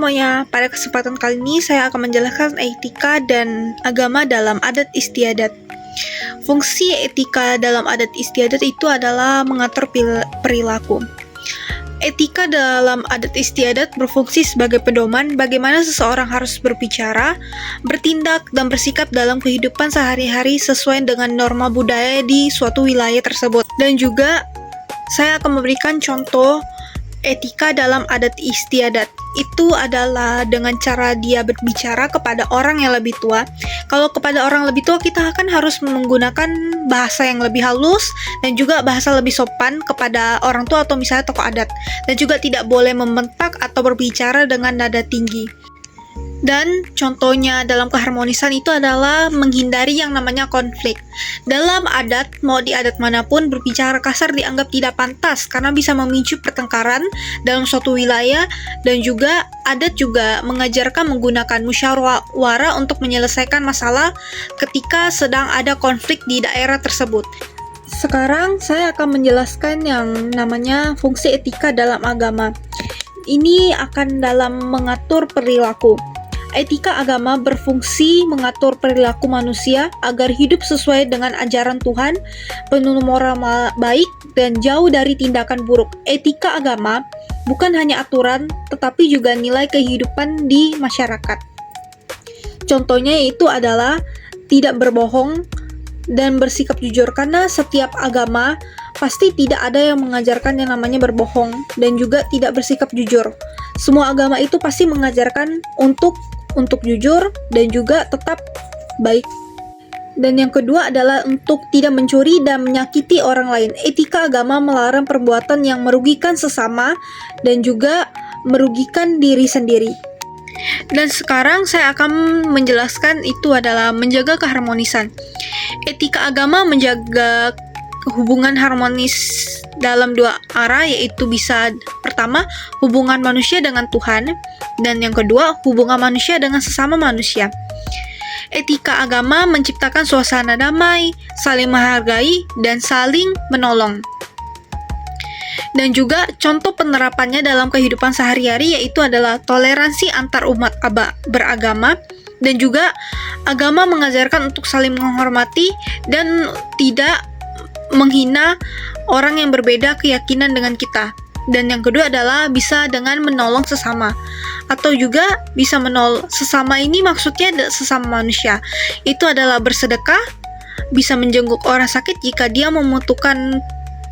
semuanya, pada kesempatan kali ini saya akan menjelaskan etika dan agama dalam adat istiadat. Fungsi etika dalam adat istiadat itu adalah mengatur perilaku. Etika dalam adat istiadat berfungsi sebagai pedoman bagaimana seseorang harus berbicara, bertindak, dan bersikap dalam kehidupan sehari-hari sesuai dengan norma budaya di suatu wilayah tersebut. Dan juga saya akan memberikan contoh etika dalam adat istiadat. Itu adalah dengan cara dia berbicara kepada orang yang lebih tua. Kalau kepada orang lebih tua, kita akan harus menggunakan bahasa yang lebih halus dan juga bahasa lebih sopan kepada orang tua atau misalnya tokoh adat. Dan juga tidak boleh membentak atau berbicara dengan nada tinggi. Dan contohnya dalam keharmonisan itu adalah menghindari yang namanya konflik. Dalam adat, mau di adat manapun, berbicara kasar dianggap tidak pantas karena bisa memicu pertengkaran dalam suatu wilayah, dan juga adat juga mengajarkan menggunakan musyawarah untuk menyelesaikan masalah ketika sedang ada konflik di daerah tersebut. Sekarang saya akan menjelaskan yang namanya fungsi etika dalam agama. Ini akan dalam mengatur perilaku. Etika agama berfungsi mengatur perilaku manusia agar hidup sesuai dengan ajaran Tuhan, penuh moral baik, dan jauh dari tindakan buruk. Etika agama bukan hanya aturan, tetapi juga nilai kehidupan di masyarakat. Contohnya itu adalah tidak berbohong dan bersikap jujur, karena setiap agama pasti tidak ada yang mengajarkan yang namanya berbohong dan juga tidak bersikap jujur. Semua agama itu pasti mengajarkan untuk jujur dan juga tetap baik. Dan yang kedua adalah untuk tidak mencuri dan menyakiti orang lain. Etika agama melarang perbuatan yang merugikan sesama dan juga merugikan diri sendiri. Dan sekarang saya akan menjelaskan itu adalah menjaga keharmonisan. Etika agama menjaga hubungan harmonis dalam dua arah, yaitu bisa pertama hubungan manusia dengan Tuhan, dan yang kedua hubungan manusia dengan sesama manusia. Etika agama menciptakan suasana damai, saling menghargai, dan saling menolong. Dan juga contoh penerapannya dalam kehidupan sehari-hari yaitu adalah toleransi antar umat beragama, dan juga agama mengajarkan untuk saling menghormati dan tidak menghina orang yang berbeda keyakinan dengan kita. Dan yang kedua adalah bisa dengan menolong sesama, atau juga bisa menolong sesama ini maksudnya sesama manusia. Itu adalah bersedekah, bisa menjenguk orang sakit jika dia membutuhkan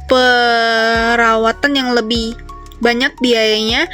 perawatan yang lebih banyak biayanya,